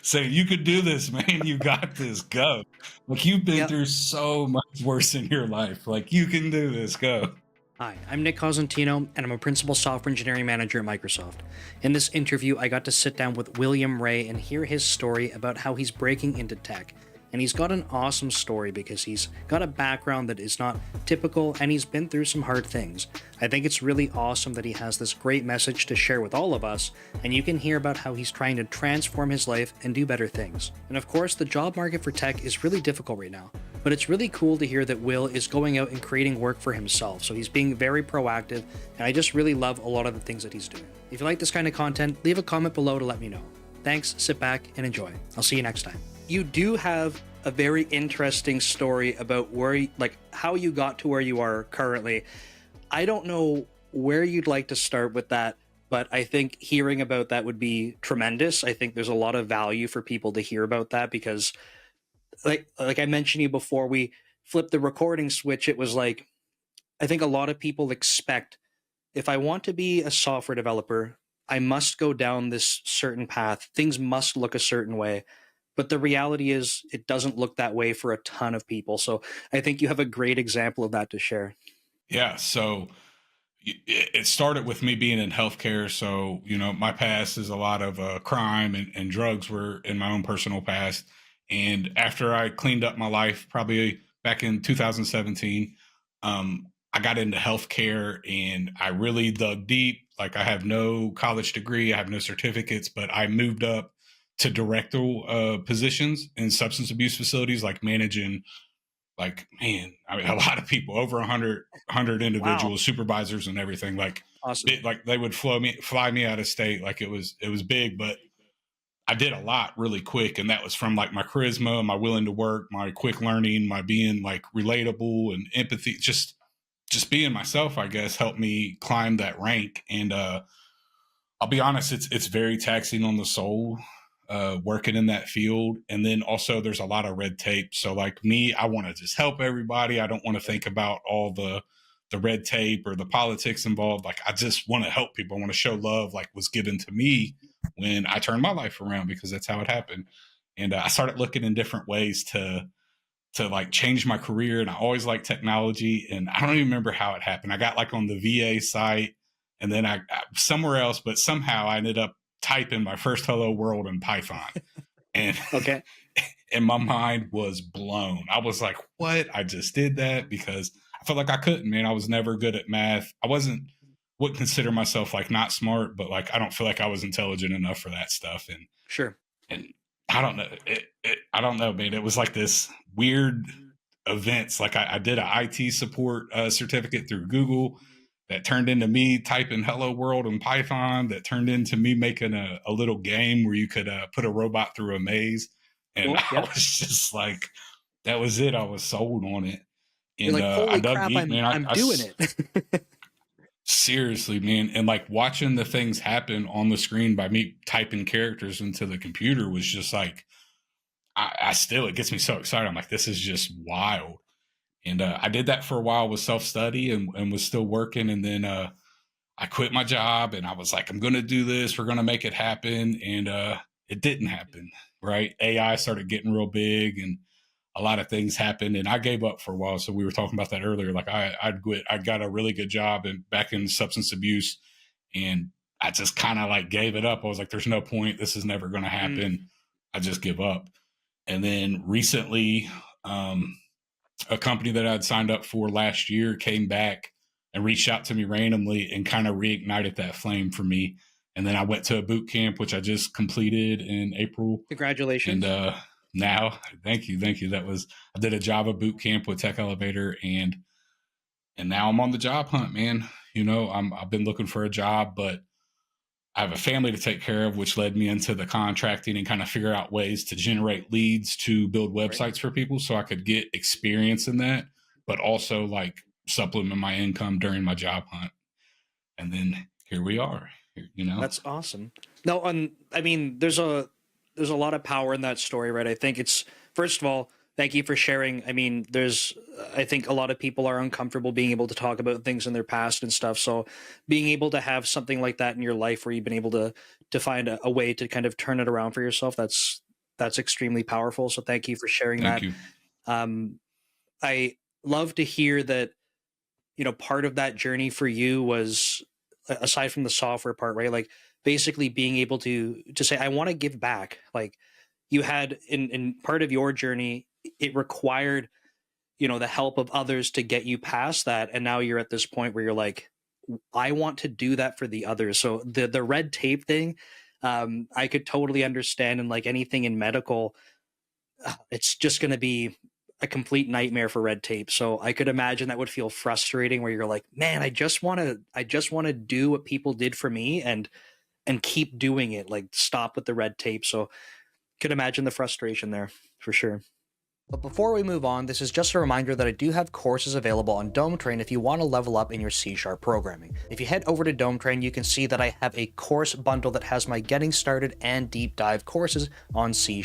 saying, "You could do this, man. You got this. Go." Like you've been Yep. through so much worse in your life. Like you can do this. Go. Hi, I'm Nick Cosentino, and I'm a principal software engineering manager at Microsoft. In this interview, I got to sit down with William Ray and hear his story about how he's breaking into tech. And he's got an awesome story because he's got a background that is not typical and he's been through some hard things. I think it's really awesome that he has this great message to share with all of us, and you can hear about how he's trying to transform his life and do better things. And of course, the job market for tech is really difficult right now, but it's really cool to hear that Will is going out and creating work for himself. So he's being very proactive, and I just really love a lot of the things that he's doing. If you like this kind of content, leave a comment below to let me know. Thanks, sit back, and enjoy. I'll see you next time. You do have a very interesting story about where, like, how you got to where you are currently. I don't know where you'd like to start with that, but I think hearing about that would be tremendous. I think there's a lot of value for people to hear about that because, like I mentioned to you before we flipped the recording switch, it was like, I think a lot of people expect, if I want to be a software developer, I must go down this certain path. Things must look a certain way. But the reality is, it doesn't look that way for a ton of people. So I think you have a great example of that to share. Yeah. So it started with me being in healthcare. So, my past is a lot of crime and drugs were in my own personal past. And after I cleaned up my life, probably back in 2017, I got into healthcare and I really dug deep. Like I have no college degree, I have no certificates, but I moved up to directorial positions in substance abuse facilities, like managing, like, man, I mean, a lot of people, over 100 Wow. individuals, supervisors and everything. Like Awesome. like they would fly me out of state. Like it was big, but I did a lot really quick. And that was from like my charisma, my willing to work, my quick learning, my being like relatable and empathy, just being myself, I guess, helped me climb that rank. And I'll be honest, it's very taxing on the soul, working in that field. And then also there's a lot of red tape. So like me, I want to just help everybody. I don't want to think about all the red tape or the politics involved. Like I just want to help people. I want to show love, like was given to me when I turned my life around, because that's how it happened. And I started looking in different ways to like change my career. And I always liked technology. And I don't even remember how it happened. I got like on the VA site and then I somewhere else, but somehow I ended up typing my first hello world in Python. And Okay. and my mind was blown. I was like, what? I just did that because I felt like I couldn't, man. I was never good at math. I wouldn't consider myself like not smart, but like I don't feel like I was intelligent enough for that stuff. Sure. And I don't know. I don't know, man. It was like this weird events. Like I did an IT support certificate through Google that turned into me typing "Hello World" in Python. That turned into me making a little game where you could put a robot through a maze. And Cool. I Yeah. was just like, that was it. I was sold on it. You're And like, I holy dug crap, deep, man. I'm doing it. Seriously, man. And like watching the things happen on the screen by me typing characters into the computer was just like, I still, it gets me so excited. I'm like, this is just wild. And I did that for a while with self study and was still working. And then I quit my job and I was like, I'm going to do this. We're going to make it happen. And it didn't happen. Right. AI started getting real big and a lot of things happened. And I gave up for a while. So we were talking about that earlier. Like I'd quit. I got a really good job and back in substance abuse. And I just kind of like gave it up. I was like, there's no point. This is never going to Mm, happen. I just give up. And then recently, a company that I'd signed up for last year came back and reached out to me randomly and kind of reignited that flame for me. And then I went to a boot camp, which I just completed in April. And congratulations. now, thank you. I did a Java boot camp with Tech Elevator, and now I'm on the job hunt, man. I've been looking for a job, but I have a family to take care of, which led me into the contracting and kind of figure out ways to generate leads to build Right. websites for people so I could get experience in that, but also like supplement my income during my job hunt. And then here we are, That's awesome. No, I mean, there's a lot of power in that story, right? I think it's, first of all, thank you for sharing. I mean, I think a lot of people are uncomfortable being able to talk about things in their past and stuff. So being able to have something like that in your life where you've been able to find a way to kind of turn it around for yourself, that's extremely powerful. So thank you for sharing Thank that. you. Um, I love to hear that, part of that journey for you was aside from the software part, right? Like basically being able to say, I want to give back. Like you had in part of your journey, it required, the help of others to get you past that. And now you're at this point where you're like, I want to do that for the others. So the red tape thing, I could totally understand. And like anything in medical, it's just going to be a complete nightmare for red tape. So I could imagine that would feel frustrating where you're like, man, I just want to do what people did for me and keep doing it, like stop with the red tape. So could imagine the frustration there for sure. But before we move on, this is just a reminder that I do have courses available on DomeTrain if you want to level up in your C# programming. If you head over to DomeTrain, you can see that I have a course bundle that has my getting started and deep dive courses on C#.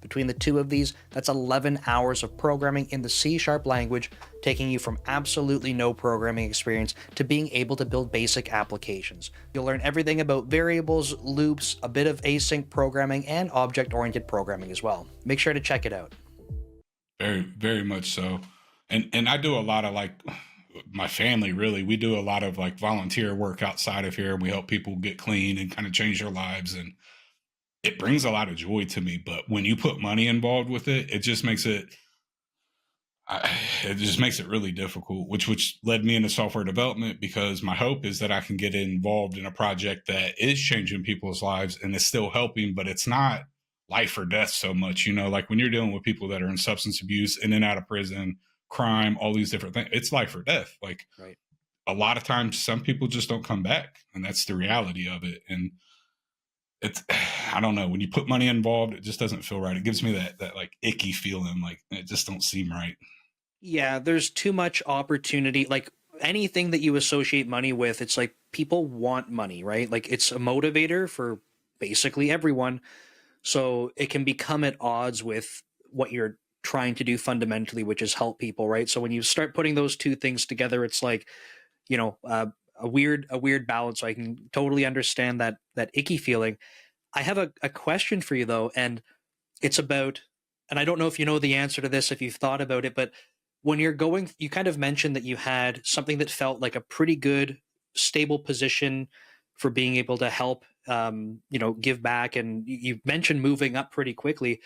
Between the two of these, that's 11 hours of programming in the C# language, taking you from absolutely no programming experience to being able to build basic applications. You'll learn everything about variables, loops, a bit of async programming, and object-oriented programming as well. Make sure to check it out. Very, very much so. And I do a lot of like my family really, we do a lot of like volunteer work outside of here. We help people get clean and kind of change their lives. And it brings a lot of joy to me. But when you put money involved with it, it just makes it really difficult, which led me into software development, because my hope is that I can get involved in a project that is changing people's lives and is still helping, but it's not life or death so much. Like when you're dealing with people that are in substance abuse, in and out of prison, crime, all these different things, it's life or death. Like Right. a lot of times some people just don't come back, and that's the reality of it. And it's, I don't know, when you put money involved, it just doesn't feel right. It gives me that like icky feeling, like it just don't seem right. Yeah, there's too much opportunity. Like anything that you associate money with, it's like people want money, right? Like it's a motivator for basically everyone. So it can become at odds with what you're trying to do fundamentally, which is help people, right? So when you start putting those two things together, it's like, you know, uh, a weird balance. So I can totally understand that icky feeling. I have a question for you though, and it's about, and I don't know if you know the answer to this, if you've thought about it, but when you're going, you kind of mentioned that you had something that felt like a pretty good, stable position for being able to help, give back. And you mentioned moving up pretty quickly.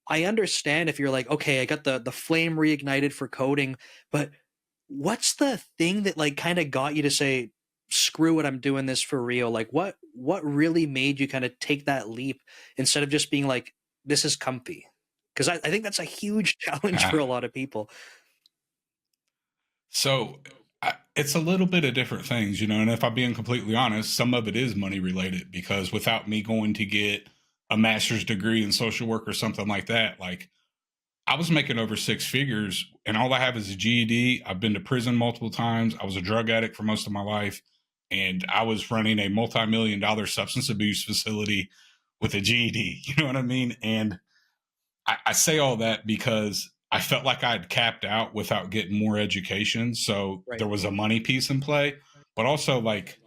I understand if you're like, okay, I got the flame reignited for coding, but what's the thing that like kind of got you to say, screw it, I'm doing this for real? Like what really made you kind of take that leap instead of just being like, this is comfy? Because I think that's a huge challenge for a lot of people. So it's a little bit of different things, and if I'm being completely honest, some of it is money related, because without me going to get a master's degree in social work or something like that, like I was making over six figures and all I have is a GED. I've been to prison multiple times. I was a drug addict for most of my life. And I was running a multi-million-dollar substance abuse facility with a GED. You know what I mean? And I say all that because I felt like I'd capped out without getting more education. So Right. there was a money piece in play, but also like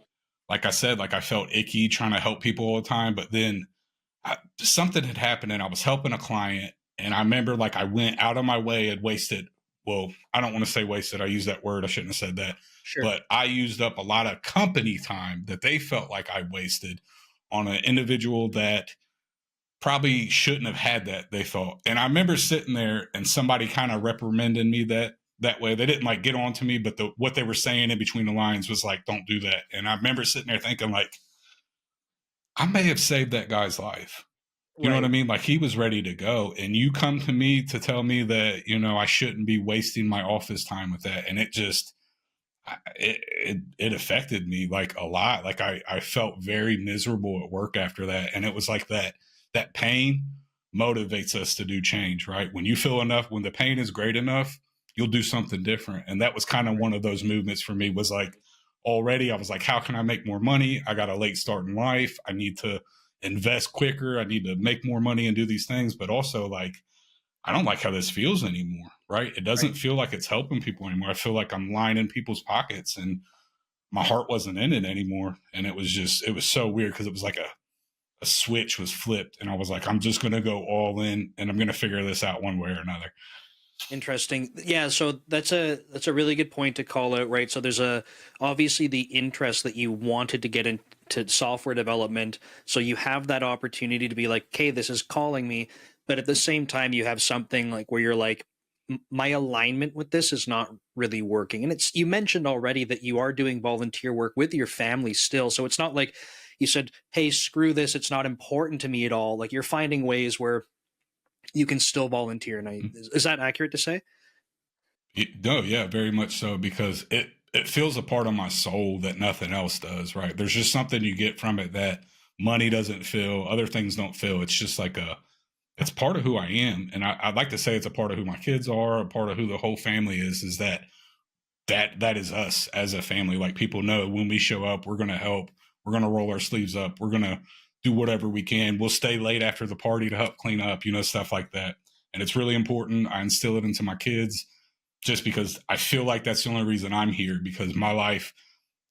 I said, like I felt icky trying to help people all the time. But then something had happened and I was helping a client. And I remember like I went out of my way and wasted, well, I don't want to say wasted. I use that word. I shouldn't have said that. Sure. But I used up a lot of company time that they felt like I wasted on an individual that probably shouldn't have had that, they thought. And I remember sitting there and somebody kind of reprimanded me that way. They didn't like get on to me, but what they were saying in between the lines was like, don't do that. And I remember sitting there thinking like, I may have saved that guy's life. You know what I mean? Like he was ready to go. And you come to me to tell me that, I shouldn't be wasting my office time with that. And it just, it affected me like a lot. Like I felt very miserable at work after that. And it was like that pain motivates us to do change, right? When you feel enough, when the pain is great enough, you'll do something different. And that was kind of one of those movements for me, was like, already I was like, how can I make more money? I got a late start in life. I need to invest quicker. I need to make more money and do these things. But also like, I don't like how this feels anymore, right? It doesn't feel like it's helping people anymore. I feel like I'm lining people's pockets and my heart wasn't in it anymore. And it was so weird because it was like a switch was flipped, and I was like, I'm just going to go all in, and I'm going to figure this out one way or another. Interesting. Yeah, so that's a really good point to call out, right? So there's a obviously the interest that you wanted to get into software development, so you have that opportunity to be like, "Okay, this is calling me," but at the same time you have something like where you're like, My alignment with this is not really working." And it's you mentioned already that you are doing volunteer work with your family still, so it's not like you said, "Hey, screw this, it's not important to me at all." Like you're finding ways where you can still volunteer. And is that accurate to say? No, yeah, very much so, because it feels a part of my soul that nothing else does. Right? There's just something you get from it that money doesn't feel, other things don't feel. It's just like it's part of who I am, and I'd like to say it's a part of who my kids are, a part of who the whole family is. Is that is us as a family. Like, people know when we show up, we're going to help. We're going to roll our sleeves up. We're going to do whatever we can. We'll stay late after the party to help clean up, stuff like that. And it's really important. I instill it into my kids just because I feel like that's the only reason I'm here, because my life,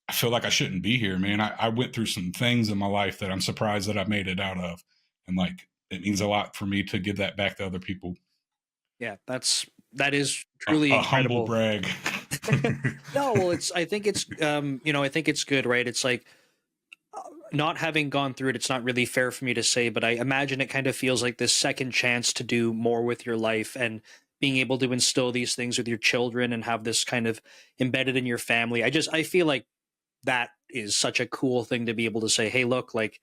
I feel like I shouldn't be here, man. I went through some things in my life that I'm surprised that I made it out of. And like, it means a lot for me to give that back to other people. Yeah, that is truly A humble incredible. brag. No, well, I think it's I think it's good, right? It's like not having gone through it, it's not really fair for me to say, but I imagine it kind of feels like this second chance to do more with your life, and being able to instill these things with your children and have this kind of embedded in your family. I feel like that is such a cool thing to be able to say, "Hey, look, like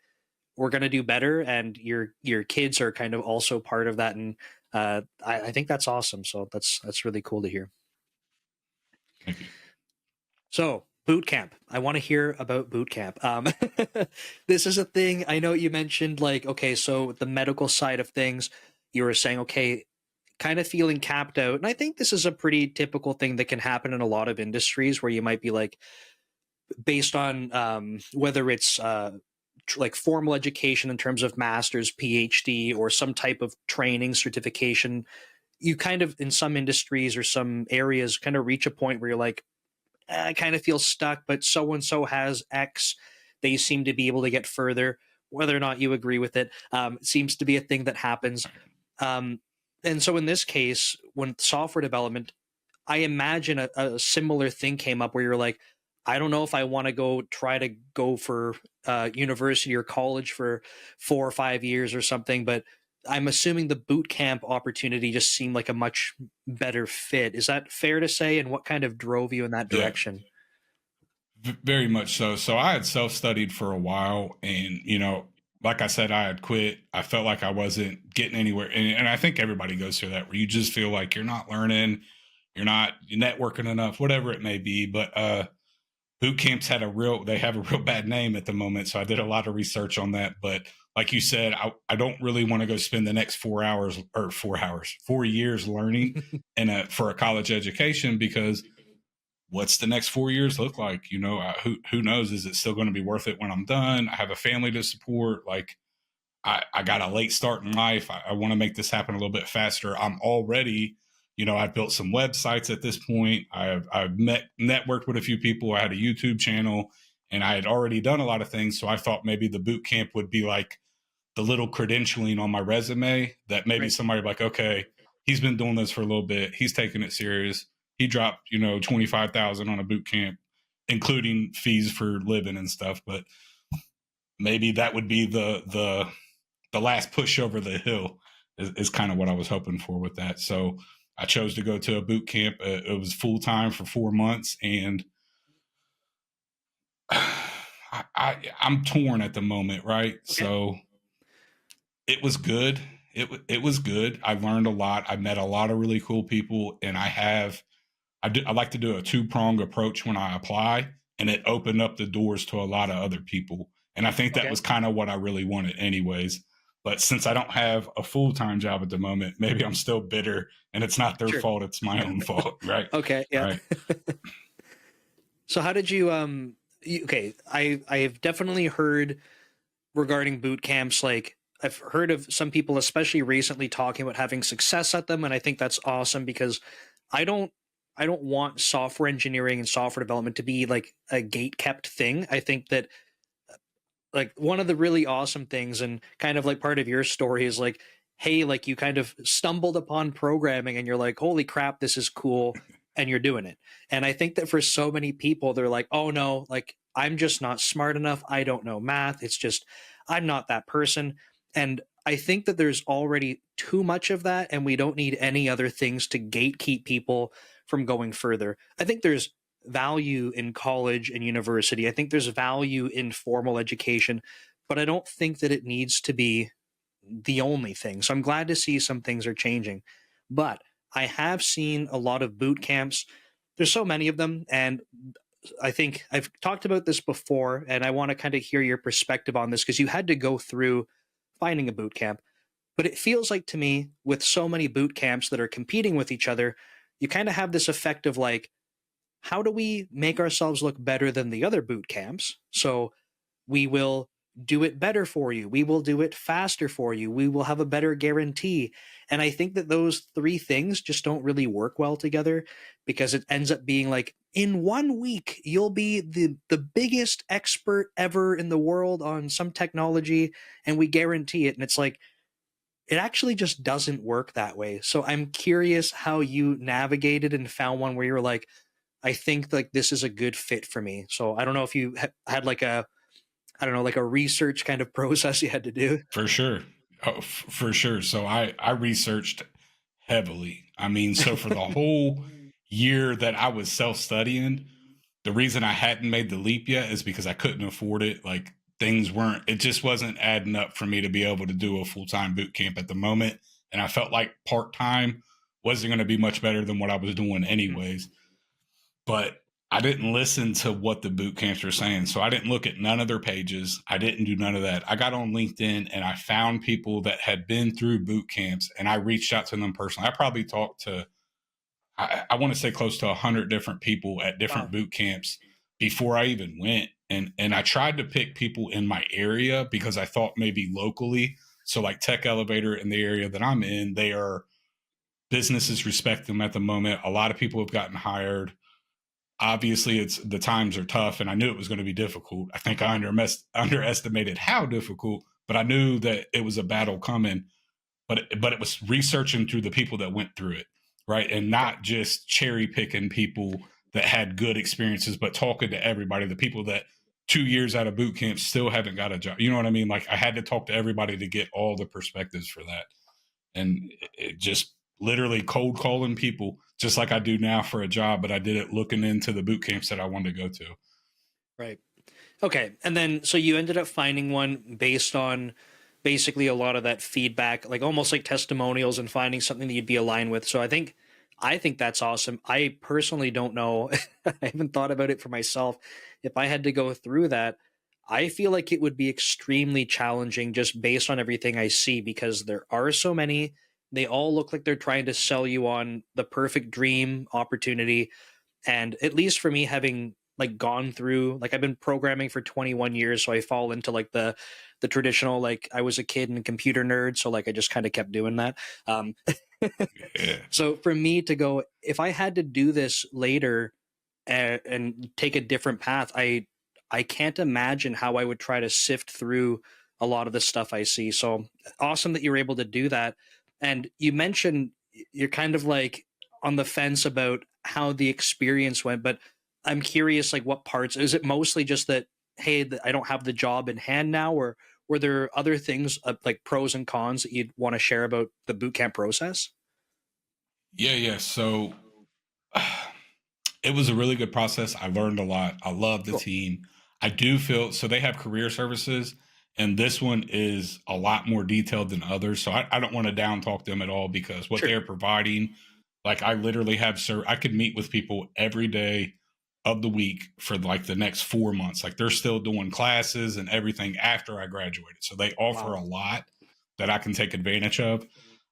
we're going to do better," and your kids are kind of also part of that. And I think that's awesome. So that's really cool to hear. Thank you. So, boot camp. I want to hear about boot camp. This is a thing. I know you mentioned, like, okay, so the medical side of things, you were saying, okay, kind of feeling capped out. And I think this is a pretty typical thing that can happen in a lot of industries where you might be like, based on whether it's like formal education in terms of master's, PhD, or some type of training certification, you kind of, in some industries or some areas, kind of reach a point where you're like, I kind of feel stuck, but so and so has X. They seem to be able to get further. Whether or not you agree with it, seems to be a thing that happens. Um, and so in this case, when software development, I imagine a similar thing came up where you're like, I don't know if I want to try to go for university or college for 4 or 5 years or something, but I'm assuming the boot camp opportunity just seemed like a much better fit. Is that fair to say? And what kind of drove you in that Yeah, direction? very much so. So I had self-studied for a while, and like I said, I had quit. I felt like I wasn't getting anywhere, and I think everybody goes through that, where you just feel like you're not learning, you're networking enough, whatever it may be. But boot camps they have a real bad name at the moment. So I did a lot of research on that. But like you said, I don't really want to go spend the next 4 hours or 4 hours, 4 years learning for a college education, because what's the next 4 years look like? Who knows? Is it still going to be worth it when I'm done? I have a family to support. Like, I got a late start in life. I want to make this happen a little bit faster. I'm already, I've built some websites at this point. I've networked with a few people. I had a YouTube channel, and I had already done a lot of things. So I thought maybe the boot camp would be like the little credentialing on my resume, that maybe Right. somebody like, okay, he's been doing this for a little bit. He's taking it serious. He dropped, 25,000 on a boot camp, including fees for living and stuff. But maybe that would be the last push over the hill, is kind of what I was hoping for with that. So I chose to go to a boot camp. It was full time for 4 months, and I'm torn at the moment, right? Okay. So it was good. It was good. I learned a lot. I met a lot of really cool people, and I like to do a two-pronged approach when I apply, and it opened up the doors to a lot of other people. And I think that Okay. was kind of what I really wanted anyways. But since I don't have a full-time job at the moment, maybe I'm still bitter, and it's not their Sure. fault, it's my own fault, right? Okay. Yeah. Right. So how did you okay, I have definitely heard regarding boot camps, like I've heard of some people especially recently talking about having success at them, and I think that's awesome because I don't I don't want software engineering and software development to be like a gate kept thing. I think that like one of the really awesome things and kind of like part of your story is like, hey, like you kind of stumbled upon programming and you're like, holy crap, this is cool. And you're doing it. And I think that for so many people, they're like, oh no, like I'm just not smart enough. I don't know math. It's just, I'm not that person. And I think that there's already too much of that. And we don't need any other things to gatekeep people from going further. I think there's value in college and university. I think there's value in formal education, but I don't think that it needs to be the only thing. So I'm glad to see some things are changing. But I have seen a lot of boot camps. There's so many of them. And I think I've talked about this before, and I want to kind of hear your perspective on this because you had to go through finding a boot camp. But it feels like to me, with so many boot camps that are competing with each other, you kind of have this effect of like, how do we make ourselves look better than the other boot camps? So we will do it better for you. We will do it faster for you. We will have a better guarantee. And I think that those three things just don't really work well together because it ends up being like in 1 week, you'll be the biggest expert ever in the world on some technology and we guarantee it. And it's like, it actually just doesn't work that way. So I'm curious how you navigated and found one where you're like, I think like this is a good fit for me. So I don't know if you had like a, I don't know, like a research kind of process you had to do. For sure. Oh, for sure. So I researched heavily. I mean, so for the whole year that I was self-studying, the reason I hadn't made the leap yet is because I couldn't afford it. Like things weren't, it just wasn't adding up for me to be able to do a full-time boot camp at the moment. And I felt like part-time wasn't going to be much better than what I was doing anyways. But I didn't listen to what the boot camps were saying. So I didn't look at none of their pages. I didn't do none of that. I got on LinkedIn and I found people that had been through boot camps and I reached out to them personally. I probably talked to, I want to say close to 100 different people at different boot camps before I even went. And I tried to pick people in my area because I thought maybe locally. So like Tech Elevator in the area that I'm in, they are, businesses respect them at the moment. A lot of people have gotten hired. Obviously it's the times are tough and I knew it was going to be difficult. I think I underestimated how difficult, but I knew that it was a battle coming, but it was researching through the people that went through it. Right. And not just cherry picking people that had good experiences, but talking to everybody, the people that 2 years out of boot camp still haven't got a job. You know what I mean? Like I had to talk to everybody to get all the perspectives for that. And it just literally cold calling people just like I do now for a job, but I did it looking into the boot camps that I wanted to go to. Right. Okay. And then, so you ended up finding one based on basically a lot of that feedback, like almost like testimonials and finding something that you'd be aligned with. So I think that's awesome. I personally don't know. I haven't thought about it for myself. If I had to go through that, I feel like it would be extremely challenging just based on everything I see because there are so many. They all look like they're trying to sell you on the perfect dream opportunity. And at least for me, having like gone through, like I've been programming for 21 years, so I fall into like the traditional, like I was a kid and computer nerd, so like I just kind of kept doing that. Yeah. So for me to go, if I had to do this later and take a different path, I can't imagine how I would try to sift through a lot of the stuff I see. So awesome that you were able to do that. And you mentioned you're kind of like on the fence about how the experience went, but I'm curious, like what parts, is it mostly just that, hey, I don't have the job in hand now, or were there other things like pros and cons that you'd want to share about the bootcamp process? Yeah. So it was a really good process. I learned a lot. I love the Cool. team. I do feel so they have career services, and this one is a lot more detailed than others. So I don't want to down talk them at all because what Sure. they're providing, like I literally have, I could meet with people every day of the week for like the next 4 months. Like they're still doing classes and everything after I graduated. So they offer Wow. a lot that I can take advantage of.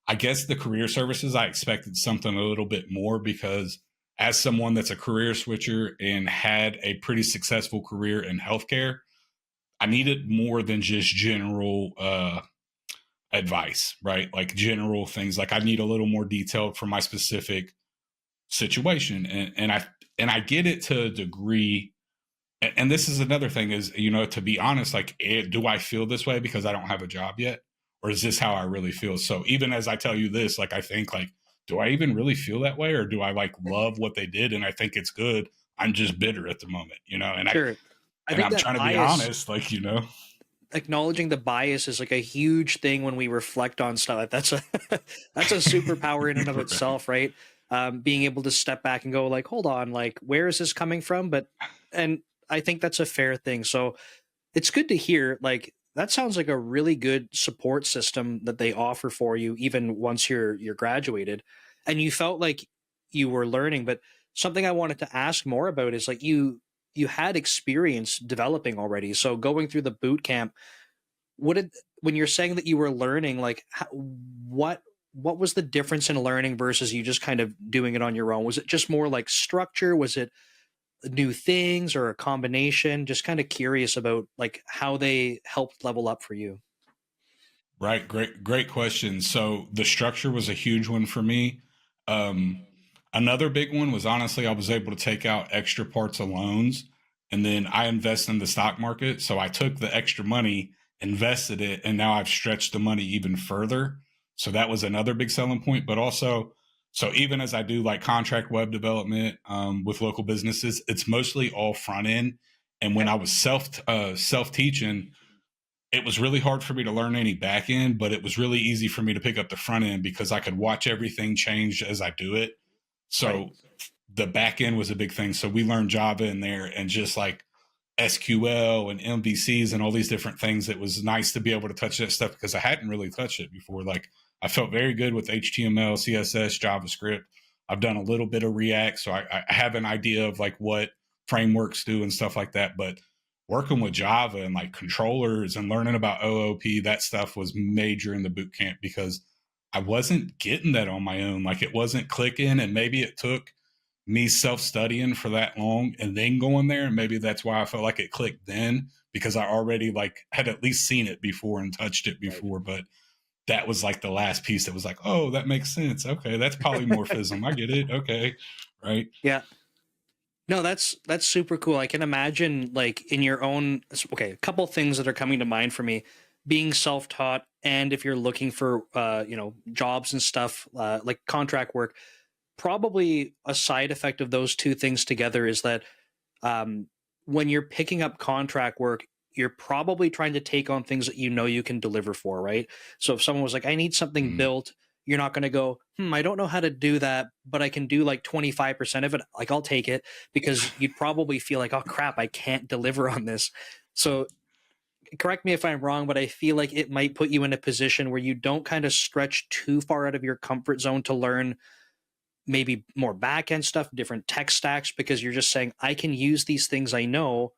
I guess the career services, I expected something a little bit more because as someone that's a career switcher and had a pretty successful career in healthcare, I needed more than just general advice, right? Like general things. Like I need a little more detailed for my specific situation, and I get it to a degree And this is another thing is, to be honest, like, do I feel this way because I don't have a job yet? Or is this how I really feel? So even as I tell you this, like, I think like, do I even really feel that way? Or do I like love what they did and I think it's good? I'm just bitter at the moment, Sure. I and think I'm that trying to be bias, honest, like, acknowledging the bias is like a huge thing when we reflect on stuff. That's a that's a superpower in and of right. itself, right? Being able to step back and go like, hold on, like where is this coming from? But and I think that's a fair thing. So it's good to hear. Like that sounds like a really good support system that they offer for you, even once you're graduated, and you felt like you were learning. But something I wanted to ask more about is like you had experience developing already. So going through the boot camp, what did when you're saying that you were learning, like what was the difference in learning versus you just kind of doing it on your own? Was it just more like structure? Was it new things or a combination? Just kind of curious about like how they helped level up for you. Right. Great question. So the structure was a huge one for me. Um, Another big one was honestly, I was able to take out extra parts of loans and then I invest in the stock market. So I took the extra money, invested it, and now I've stretched the money even further. So that was another big selling point. But also, so even as I do like contract web development with local businesses, it's mostly all front end. And when Okay. I was self teaching, it was really hard for me to learn any back end, but it was really easy for me to pick up the front end because I could watch everything change as I do it. Right. So the back end was a big thing. So we learned Java in there and just like SQL and MVCs and all these different things. It was nice to be able to touch that stuff because I hadn't really touched it before. Like I felt very good with HTML, CSS, JavaScript. I've done a little bit of React, so I have an idea of like what frameworks do and stuff like that. But working with Java and like controllers and learning about OOP, that stuff was major in the boot camp because I wasn't getting that on my own. Like it wasn't clicking, and maybe it took me self studying for that long and then going there. And maybe that's why I felt like it clicked then because I already like had at least seen it before and touched it Right. before. But that was like the last piece that was like, oh, that makes sense. Okay, that's polymorphism. I get it. Okay, right. Yeah. No, that's super cool. I can imagine like in your own okay, a couple things that are coming to mind for me. Being self-taught and if you're looking for jobs and stuff like contract work, probably a side effect of those two things together is that um, when you're picking up contract work, you're probably trying to take on things that you know you can deliver for, right? So if someone was like, I need something Mm, built, you're not going to go, I don't know how to do that, but I can do like 25% of it. Like, I'll take it because you'd probably feel like, oh crap, I can't deliver on this. So correct me if I'm wrong, but I feel like it might put you in a position where you don't kind of stretch too far out of your comfort zone to learn maybe more back end stuff, different tech stacks, because you're just saying, I can use these things I know,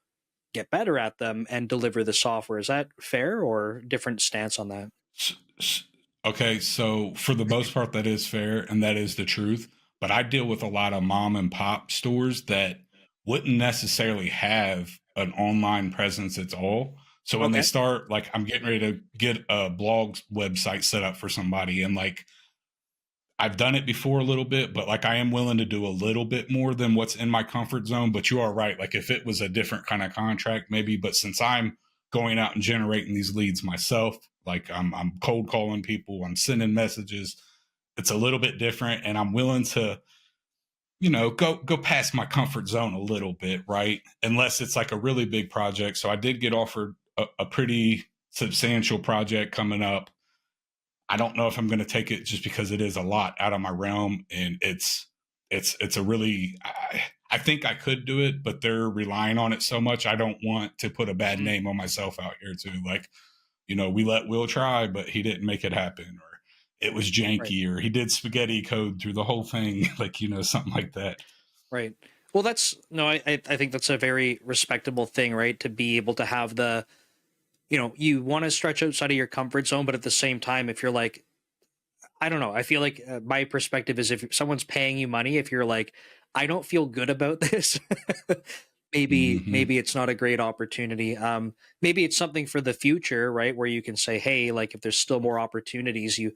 get better at them, and deliver the software. Is that fair or different stance on that? s- s- okay, so for the most part, that is fair and that is the truth. But I deal with a lot of mom and pop stores that wouldn't necessarily have an online presence at all. So when they Okay. start, like, I'm getting ready to get a blog website set up for somebody, and like, I've done it before a little bit, but like I am willing to do a little bit more than what's in my comfort zone. But you are right. Like if it was a different kind of contract, maybe, but since I'm going out and generating these leads myself, like I'm cold calling people, I'm sending messages, it's a little bit different. And I'm willing to, go past my comfort zone a little bit, right? Unless it's like a really big project. So I did get offered a pretty substantial project coming up. I don't know if I'm going to take it just because it is a lot out of my realm, and it's a really I think I could do it, but they're relying on it so much. I don't want to put a bad Mhm. name on myself out here too. Like, we let Will try, but he didn't make it happen, or it was Right. janky, or he did spaghetti code through the whole thing, like something like that. Right. Well, that's no, I think that's a very respectable thing, right? To be able to have the, you want to stretch outside of your comfort zone, but at the same time, if you're like, I don't know. I feel like my perspective is if someone's paying you money, if you're like, I don't feel good about this, Hmm. maybe it's not a great opportunity. Maybe it's something for the future, right? Where you can say, hey, like if there's still more opportunities, you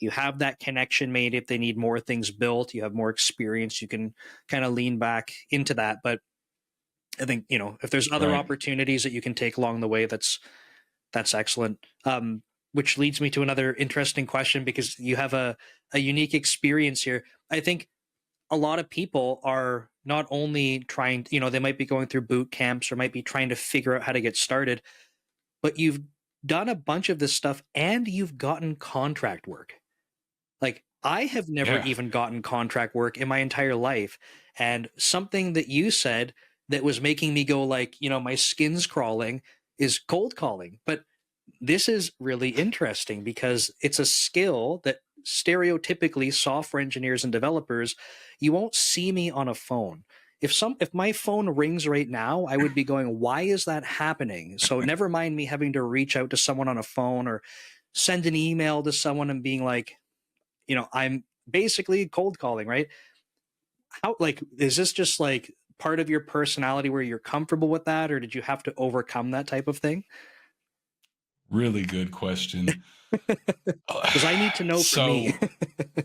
have that connection made. If they need more things built, you have more experience. You can kind of lean back into that. But I think, if there's other Right. opportunities that you can take along the way, that's excellent. Which leads me to another interesting question, because you have a unique experience here. I think a lot of people are not only trying, they might be going through boot camps or might be trying to figure out how to get started, but you've done a bunch of this stuff and you've gotten contract work. Like, I have never Yeah. even gotten contract work in my entire life. And something that you said that was making me go like, my skin's crawling, is cold calling. But this is really interesting because it's a skill that stereotypically software engineers and developers, you won't see me on a phone. If my phone rings right now, I would be going, why is that happening? So never mind me having to reach out to someone on a phone or send an email to someone and being like, I'm basically cold calling, right? How, like, is this just like part of your personality where you're comfortable with that, or did you have to overcome that type of thing? Really good question. Because I need to know for me. So,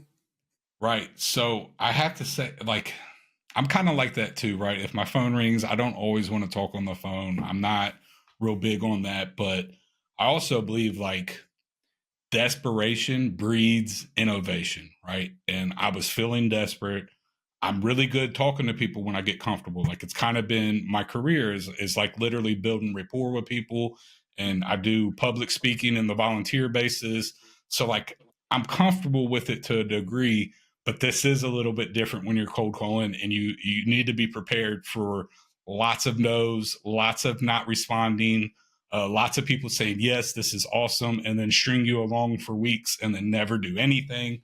right. So I have to say, like, I'm kind of like that too, right? If my phone rings, I don't always want to talk on the phone. I'm not real big on that. But I also believe like desperation breeds innovation, right? And I was feeling desperate. I'm really good talking to people when I get comfortable. Like it's kind of been my career is like literally building rapport with people. And I do public speaking in the volunteer basis. So like I'm comfortable with it to a degree, but this is a little bit different when you're cold calling and you need to be prepared for lots of no's, lots of not responding, lots of people saying yes, this is awesome, and then string you along for weeks and then never do anything.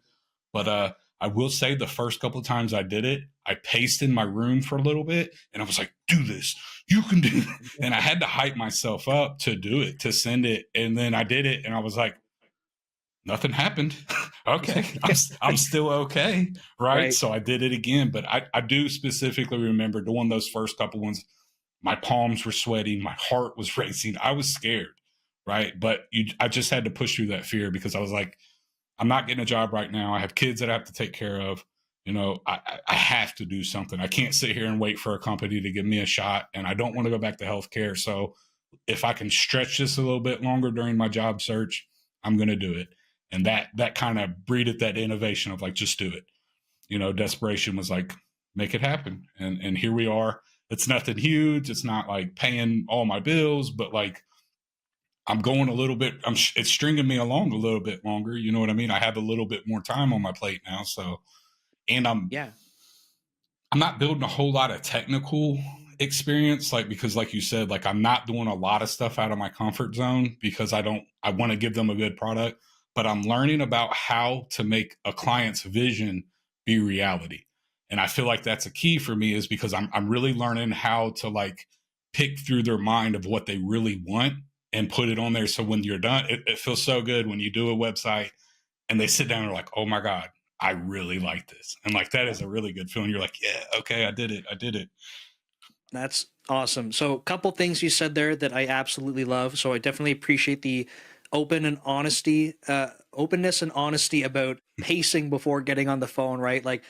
But I will say the first couple of times I did it, I paced in my room for a little bit and I was like, do this. You can do it. And I had to hype myself up to do it, to send it. And then I did it and I was like, nothing happened. Okay. I'm still okay. Right. Right. So I did it again. But I do specifically remember doing those first couple ones. My palms were sweating. My heart was racing. I was scared. Right. But I just had to push through that fear because I was like, I'm not getting a job right now. I have kids that I have to take care of. I have to do something. I can't sit here and wait for a company to give me a shot. And I don't want to go back to healthcare. So if I can stretch this a little bit longer during my job search, I'm going to do it. And that kind of breeded that innovation of like, just do it. Desperation was like, make it happen. And here we are. It's nothing huge. It's not like paying all my bills, but like I'm going a little bit. It's stringing me along a little bit longer. You know what I mean? I have a little bit more time on my plate now. So, and Yeah. I'm not building a whole lot of technical experience, like because, like you said, like I'm not doing a lot of stuff out of my comfort zone because I want to give them a good product, but I'm learning about how to make a client's vision be reality. And I feel like that's a key for me is because I'm really learning how to like pick through their mind of what they really want and put it on there. So when you're done, it feels so good when you do a website and they sit down and are like, oh my God, I really like this. And like that Yeah. is a really good feeling. You're like, yeah, okay, I did it. I did it. That's awesome. So, a couple things you said there that I absolutely love. So, I definitely appreciate the openness and honesty about pacing before getting on the phone, right? Like,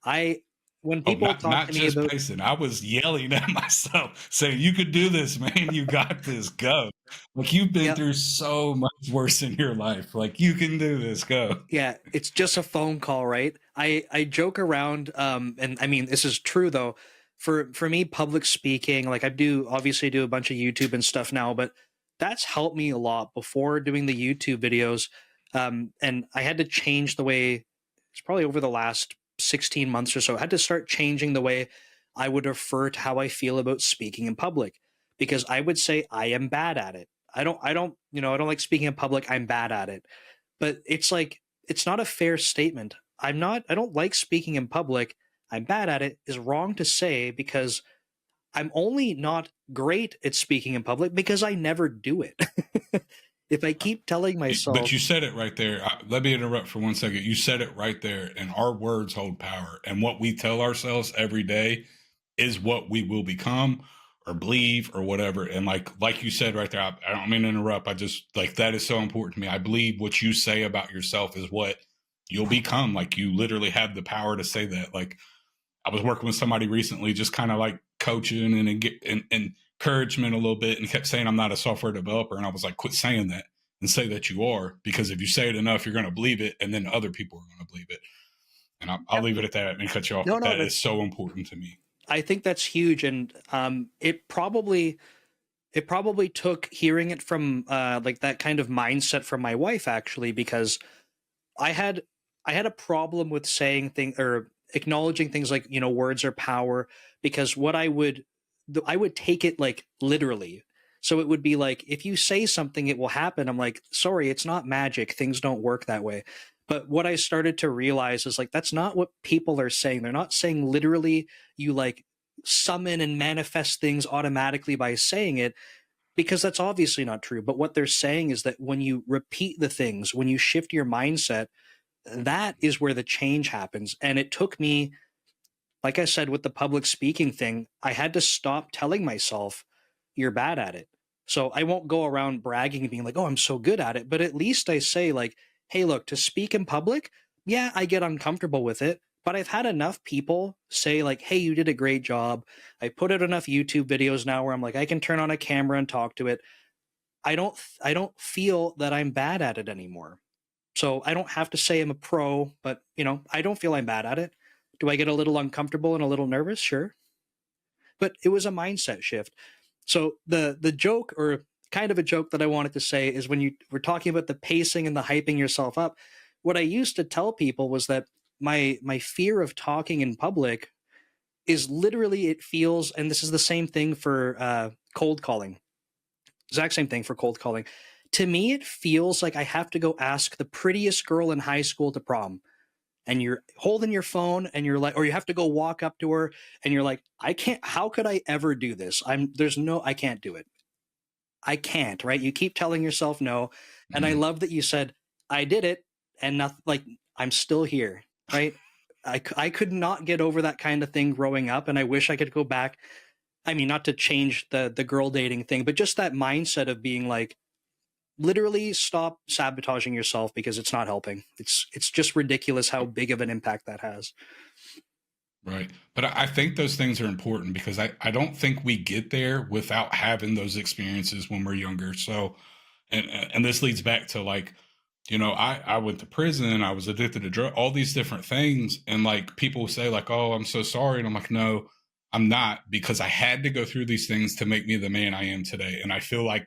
I, when Oh, people not talk not to me just about, pacing. I was yelling at myself, saying, "You could do this, man. You got this. Go!" Like you've been yeah, through so much worse in your life. Like you can do this. Go. yeah, it's just a phone call, right? I joke around, and I mean this is true though. For me, public speaking, like I do obviously do a bunch of YouTube and stuff now, but that's helped me a lot before doing the YouTube videos. And I had to change the way. It's probably over the last 16 months or so. I had to start changing the way I would refer to how I feel about speaking in public, because I would say I am bad at it. I don't like speaking in public. I'm bad at it. But it's like, it's not a fair statement. I don't like speaking in public. I'm bad at it is wrong to say, because I'm only not great at speaking in public because I never do it. If I keep telling But myself, you said it right there. Let me interrupt for 1 second. You said it right there, and our words hold power. And what we tell ourselves every day is what we will become or believe or whatever. And like you said right there, I don't mean to interrupt. I just like that is so important to me. I believe what you say about yourself is what you'll become. Like you literally have the power to say that. Like I was working with somebody recently, just kind of like coaching and encouragement a little bit, and kept saying I'm not a software developer. And I was like, quit saying that and say that you are, because if you say it enough, you're going to believe it, and then other people are going to believe it. And I'll leave it at that and cut you off. No, But no, that is so important to me. I think that's huge, and it probably took hearing it from like that kind of mindset from my wife, actually, because I had a problem with saying things or acknowledging things like, you know, words are power, because what I would take it like literally. So it would be like, if you say something, it will happen. I'm like, sorry, it's not magic. Things don't work that way. But what I started to realize is like, that's not what people are saying. They're not saying literally you like summon and manifest things automatically by saying it, because that's obviously not true. But what they're saying is that when you repeat the things, when you shift your mindset, that is where the change happens. And it took me, like I said, with the public speaking thing, I had to stop telling myself, you're bad at it. So I won't go around bragging and being like, oh, I'm so good at it. But at least I say, like, hey, look, to speak in public, yeah, I get uncomfortable with it. But I've had enough people say, like, hey, you did a great job. I put out enough YouTube videos now where I'm like, I can turn on a camera and talk to it. I don't feel that I'm bad at it anymore. So I don't have to say I'm a pro, but, you know, I don't feel I'm bad at it. Do I get a little uncomfortable and a little nervous? Sure. But it was a mindset shift. So the joke, or kind of a joke that I wanted to say, is when you were talking about the pacing and the hyping yourself up, what I used to tell people was that my fear of talking in public is literally, it feels, and this is the same thing for cold calling, exact same thing for cold calling. To me, it feels like I have to go ask the prettiest girl in high school to prom, and you're holding your phone and you're like, or you have to go walk up to her and you're like, I can't, how could I ever do this? I can't do it. I can't, right? You keep telling yourself no. And I love that you said, I did it, and not like, I'm still here, right? I could not get over that kind of thing growing up. And I wish I could go back. I mean, not to change the girl dating thing, but just that mindset of being like, literally stop sabotaging yourself, because it's not helping. It's just ridiculous how big of an impact that has. Right. But I think those things are important, because I don't think we get there without having those experiences when we're younger. So, and this leads back to, like, you know, I went to prison, I was addicted to drugs, all these different things. And like, people say like, oh, I'm so sorry. And I'm like, no, I'm not, because I had to go through these things to make me the man I am today. And I feel like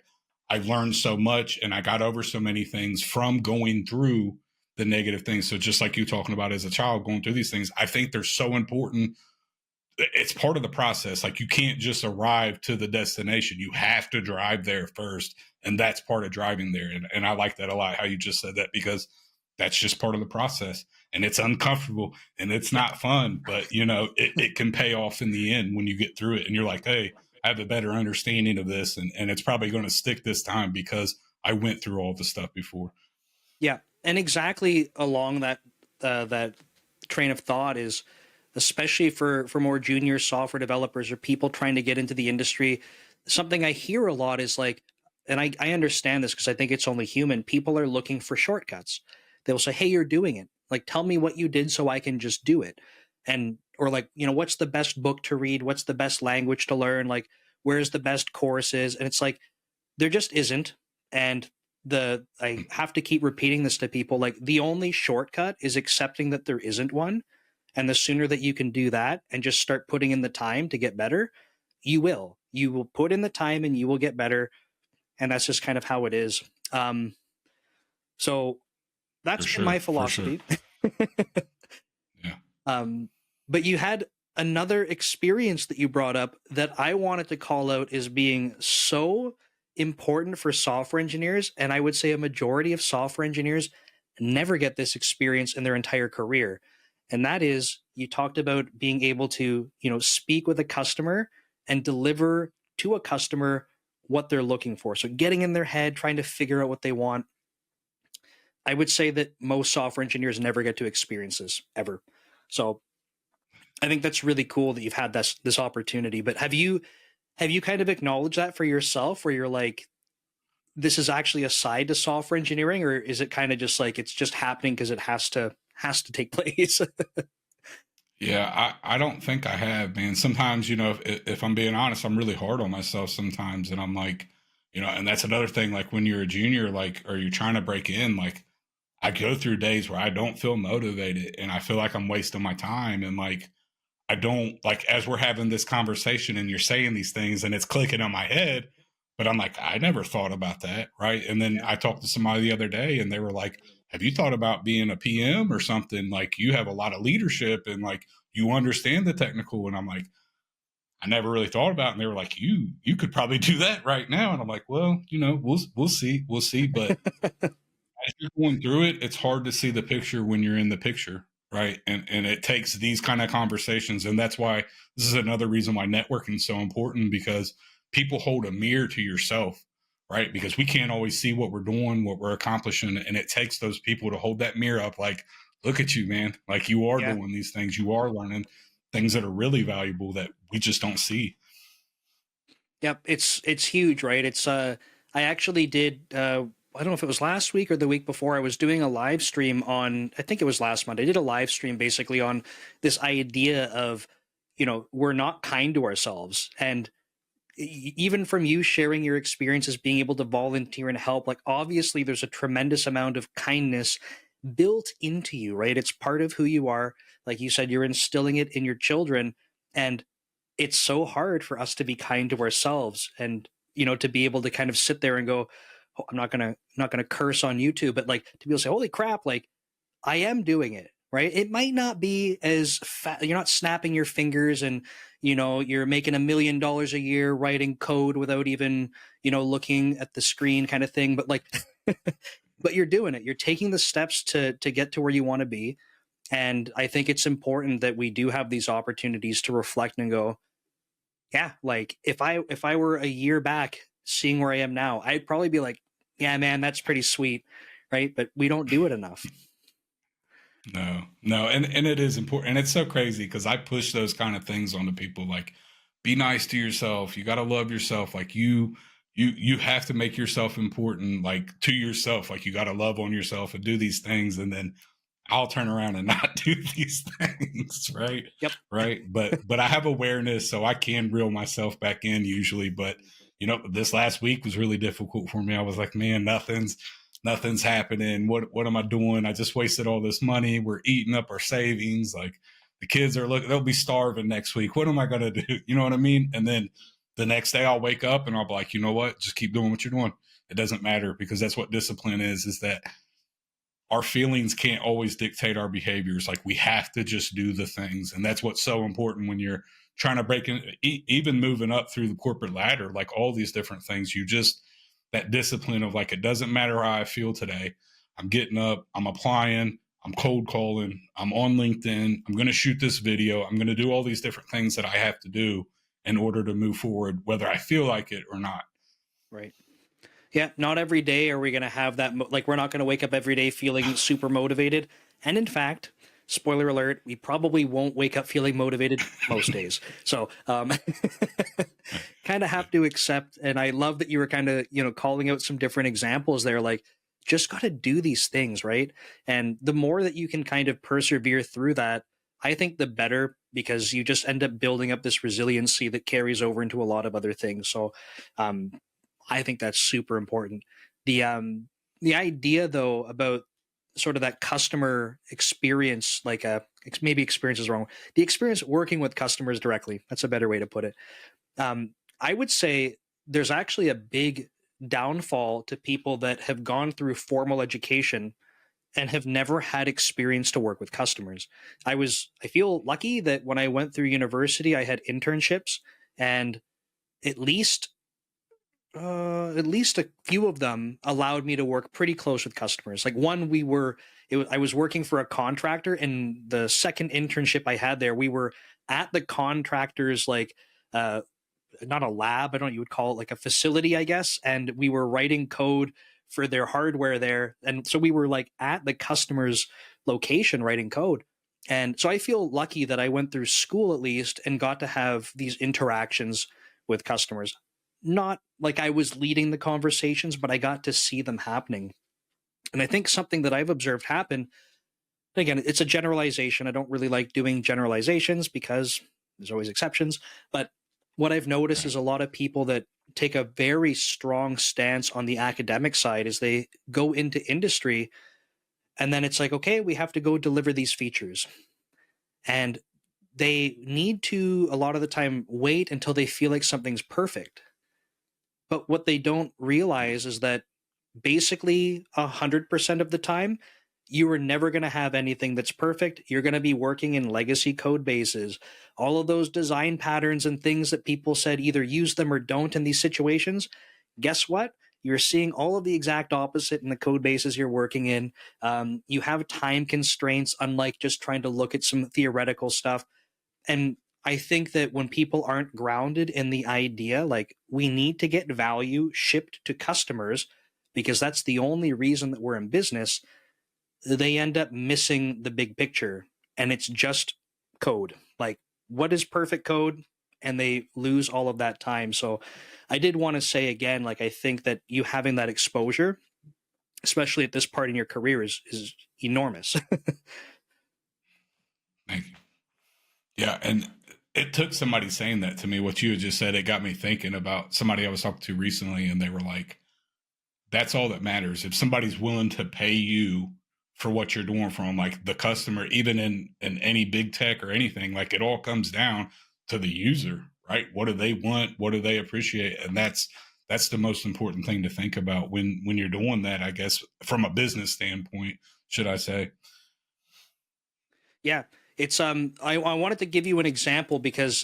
I learned so much, and I got over so many things from going through the negative things. So just like you talking about as a child going through these things, I think they're so important. It's part of the process. Like, you can't just arrive to the destination. You have to drive there first. And that's part of driving there. And I like that a lot, how you just said that, because that's just part of the process. And it's uncomfortable and it's not fun, but you know, it can pay off in the end when you get through it. And you're like, hey, I have a better understanding of this. And it's probably going to stick this time because I went through all the stuff before. Yeah. And exactly along that train of thought is, especially for more junior software developers or people trying to get into the industry, something I hear a lot is like, and I understand this because I think it's only human, people are looking for shortcuts. They'll say, hey, you're doing it. Like, tell me what you did so I can just do it. And, or like, you know, what's the best book to read? What's the best language to learn? Like, where's the best courses? And it's like, there just isn't. And I have to keep repeating this to people. Like, the only shortcut is accepting that there isn't one. And the sooner that you can do that and just start putting in the time to get better, you will put in the time and you will get better. And that's just kind of how it is. So that's my philosophy. Sure. Yeah. But you had another experience that you brought up that I wanted to call out as being so important for software engineers. And I would say a majority of software engineers never get this experience in their entire career. And that is, you talked about being able to, you know, speak with a customer and deliver to a customer what they're looking for. So getting in their head, trying to figure out what they want. I would say that most software engineers never get to experience this ever. So I think that's really cool that you've had this opportunity. But have you kind of acknowledged that for yourself, where you're like, this is actually a side to software engineering, or is it kind of just like it's just happening because it has to take place? Yeah, I don't think I have, man. Sometimes, if I'm being honest, I'm really hard on myself sometimes. And I'm like, and that's another thing, like when you're a junior, like, or you're trying to break in, like, I go through days where I don't feel motivated and I feel like I'm wasting my time. And like, I don't like, as we're having this conversation and you're saying these things and it's clicking on my head, but I'm like, I never thought about that. Right. And then Yeah. I talked to somebody the other day and they were like, have you thought about being a PM or something? Like, you have a lot of leadership and like you understand the technical. And I'm like, I never really thought about it. And they were like, you could probably do that right now. And I'm like, well, we'll see. We'll see. But as you're going through it, it's hard to see the picture when you're in the picture, right? And it takes these kind of conversations, and that's why this is another reason why networking is so important, because people hold a mirror to yourself, right? Because we can't always see what we're doing, what we're accomplishing, and it takes those people to hold that mirror up, like, look at you, man, like you are Yeah. doing these things, you are learning things that are really valuable that we just don't see. Yep, it's huge, right? I actually did I don't know if it was last week or the week before. I was doing a live stream on, I think it was last Monday. I did a live stream basically on this idea of, we're not kind to ourselves. And even from you sharing your experiences, being able to volunteer and help, like obviously there's a tremendous amount of kindness built into you, right? It's part of who you are. Like you said, you're instilling it in your children. And it's so hard for us to be kind to ourselves, and to be able to kind of sit there and go, oh, I'm not gonna curse on YouTube, but like to be able to say, holy crap, like I am doing it, right? It might not be as you're not snapping your fingers and you're making $1 million a year writing code without even looking at the screen kind of thing, but like but you're doing it, you're taking the steps to get to where you want to be. And I think it's important that we do have these opportunities to reflect and go, yeah, like if I were a year back seeing where I am now, I'd probably be like, yeah, man, that's pretty sweet, right? But we don't do it enough. No, no, and it is important, and it's so crazy because I push those kind of things onto people. Like, be nice to yourself. You got to love yourself. Like you have to make yourself important. Like to yourself. Like you got to love on yourself and do these things, and then I'll turn around and not do these things. Right, Yep. right. But I have awareness, so I can reel myself back in usually. But this last week was really difficult for me. I was like, man, nothing's happening. What am I doing? I just wasted all this money. We're eating up our savings. Like the kids are looking, they'll be starving next week. What am I gonna do? You know what I mean? And then the next day I'll wake up and I'll be like, you know what? Just keep doing what you're doing. It doesn't matter, because that's what discipline is that our feelings can't always dictate our behaviors. Like we have to just do the things. And that's what's so important when you're trying to break in, even moving up through the corporate ladder, like all these different things. You just, that discipline of like, it doesn't matter how I feel today. I'm getting up, I'm applying, I'm cold calling, I'm on LinkedIn, I'm going to shoot this video, I'm going to do all these different things that I have to do in order to move forward, whether I feel like it or not. Right. Yeah, not every day are we going to have that. Like, we're not going to wake up every day feeling super motivated. And in fact, spoiler alert, we probably won't wake up feeling motivated most days. So, kind of have to accept. And I love that you were kind of, calling out some different examples there. Like, just got to do these things, right? And the more that you can kind of persevere through that, I think the better, because you just end up building up this resiliency that carries over into a lot of other things. So, um, I think that's super important. The idea though about sort of that customer experience, like maybe experience is wrong. The experience working with customers directly. That's a better way to put it. I would say there's actually a big downfall to people that have gone through formal education and have never had experience to work with customers. I feel lucky that when I went through university, I had internships, and at least at least a few of them allowed me to work pretty close with customers. Like one, I was working for a contractor, and the second internship I had there, we were at the contractor's like uh, not a lab, I don't know, you would call it like a facility, I guess, and we were writing code for their hardware there, and so we were like at the customer's location writing code. And so I feel lucky that I went through school at least and got to have these interactions with customers. Not like I was leading the conversations, but I got to see them happening. And I think something that I've observed happen Again, it's a generalization. I don't really like doing generalizations because there's always exceptions. But what I've noticed Right. is a lot of people that take a very strong stance on the academic side is they go into industry and then it's like, okay, we have to go deliver these features. And they need to, a lot of the time, wait until they feel like something's perfect. But what they don't realize is that basically 100% of the time, you are never going to have anything that's perfect. You're going to be working in legacy code bases. All of those design patterns and things that people said either use them or don't in these situations. Guess what? You're seeing all of the exact opposite in the code bases you're working in. You have time constraints, unlike just trying to look at some theoretical stuff. And I think that when people aren't grounded in the idea, like we need to get value shipped to customers because that's the only reason that we're in business, they end up missing the big picture and it's just code. Like, what is perfect code? And they lose all of that time. So I did want to say again, like, I think that you having that exposure, especially at this part in your career, is enormous. Thank you. Yeah, and it took somebody saying that to me. What you had just said, it got me thinking about somebody I was talking to recently, and they were like, "That's all that matters. If somebody's willing to pay you for what you're doing for them, like the customer, even in any big tech or anything, like it all comes down to the user, right? What do they want? What do they appreciate? And that's the most important thing to think about when you're doing that. I guess from a business standpoint, should I say? Yeah, it's I wanted to give you an example because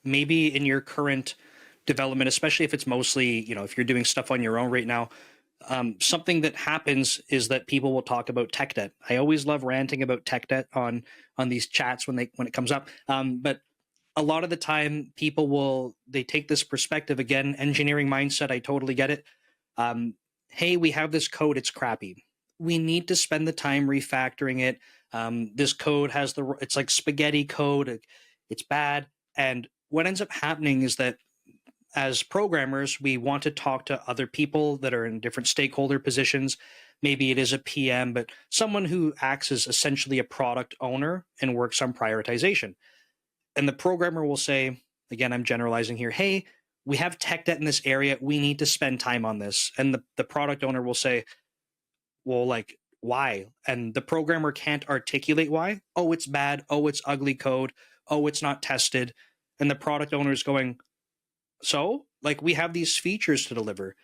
maybe in your current development, especially if it's mostly, if you're doing stuff on your own right now, something that happens is that people will talk about tech debt. I always love ranting about tech debt on these chats when it comes up. But a lot of the time, they take this perspective again, engineering mindset. I totally get it. Um, hey, we have this code; it's crappy. We need to spend the time refactoring it. This code it's like spaghetti code. It's bad. And what ends up happening is that as programmers, we want to talk to other people that are in different stakeholder positions. Maybe it is a PM, but someone who acts as essentially a product owner and works on prioritization. And the programmer will say, again, I'm generalizing here, hey, we have tech debt in this area. We need to spend time on this. And the product owner will say, well, like, why? And the programmer can't articulate why. Oh, it's bad. Oh, it's ugly code. Oh, it's not tested. And the product owner is going, so, like, we have these features to deliver.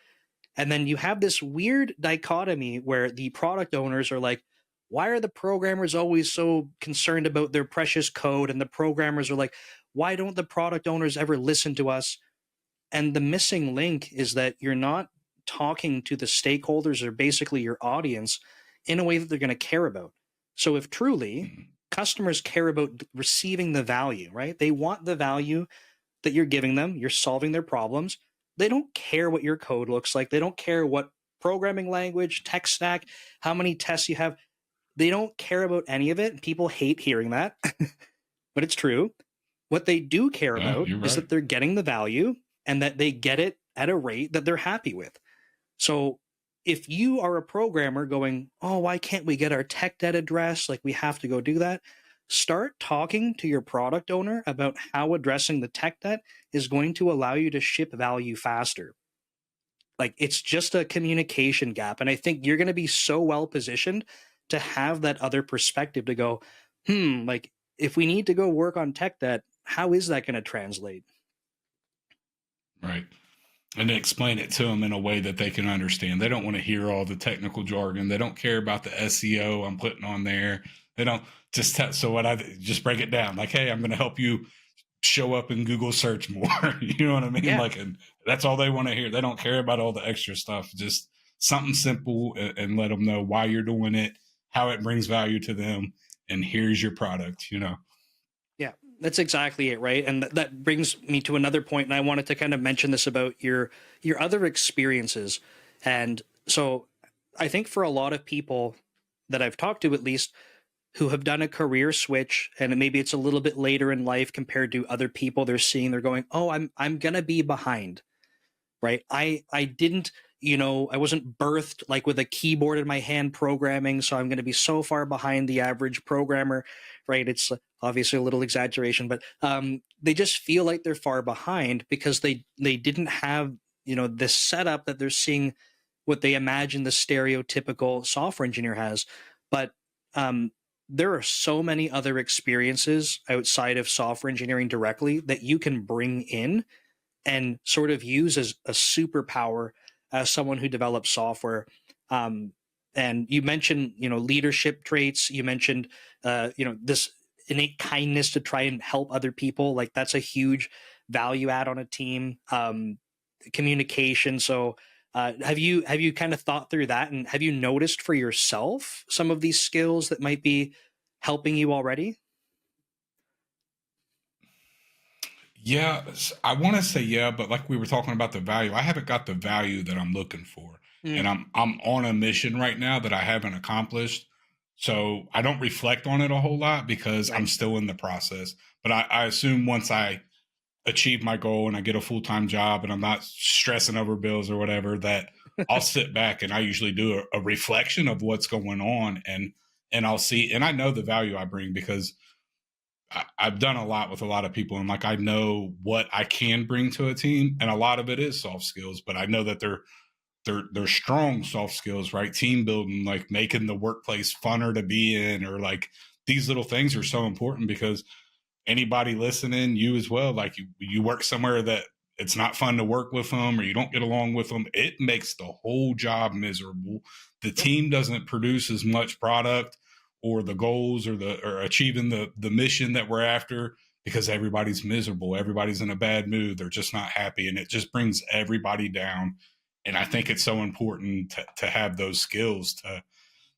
And then you have this weird dichotomy where the product owners are like, why are the programmers always so concerned about their precious code? And the programmers are like, why don't the product owners ever listen to us? And the missing link is that you're not talking to the stakeholders or basically your audience in a way that they're going to care about. So if truly Mhm. customers care about receiving the value, right? They want the value that you're giving them, you're solving their problems. They don't care what your code looks like. They don't care what programming language, tech stack, how many tests you have. They don't care about any of it. People hate hearing that, but it's true. What they do care Yeah, about you're is right. that they're getting the value and that they get it at a rate that they're happy with. So if you are a programmer going, oh, why can't we get our tech debt addressed? Like we have to go do that. Start talking to your product owner about how addressing the tech debt is going to allow you to ship value faster. Like it's just a communication gap. And I think you're going to be so well positioned to have that other perspective to go, like if we need to go work on tech debt, how is that going to translate? Right. And to explain it to them in a way that they can understand. They don't want to hear all the technical jargon. They don't care about the SEO I'm putting on there. They don't so what I just break it down like, hey, I'm going to help you show up in Google search more. You know what I mean? Yeah. Like, and that's all they want to hear. They don't care about all the extra stuff. Just something simple and let them know why you're doing it, how it brings value to them, and here's your product, you know? Yeah, that's exactly it, right? And that brings me to another point, and I wanted to kind of mention this about your other experiences. And so I think for a lot of people that I've talked to at least who have done a career switch and maybe it's a little bit later in life compared to other people they're seeing, they're going, "Oh, I'm going to be behind." Right? I didn't I wasn't birthed like with a keyboard in my hand programming, so I'm going to be so far behind the average programmer, right? It's obviously a little exaggeration, but they just feel like they're far behind because they didn't have, this setup that they're seeing what they imagine the stereotypical software engineer has. But um, there are so many other experiences outside of software engineering directly that you can bring in and sort of use as a superpower as someone who develops software. Um, and you mentioned, leadership traits. You mentioned, this innate kindness to try and help other people. Like that's a huge value add on a team. Communication. So, have you kind of thought through that, and have you noticed for yourself some of these skills that might be helping you already? Yeah, I want to say yeah, but like we were talking about the value, I haven't got the value that I'm looking for, and Mm, I'm on a mission right now that I haven't accomplished. So I don't reflect on it a whole lot because I'm right. still in the process. But I assume once I achieve my goal and I get a full time job and I'm not stressing over bills or whatever, that I'll sit back and I usually do a reflection of what's going on, and I'll see, and I know the value I bring because I've done a lot with a lot of people, and like I know what I can bring to a team, and a lot of it is soft skills. But I know that they're strong soft skills, right? Team building, like making the workplace funner to be in, or like these little things are so important because anybody listening, you as well, like you work somewhere that it's not fun to work with them or you don't get along with them, it makes the whole job miserable. The Yep. team doesn't produce as much product or the goals or achieving the mission that we're after because everybody's miserable, everybody's in a bad mood, they're just not happy, and it just brings everybody down. And I think it's so important to have those skills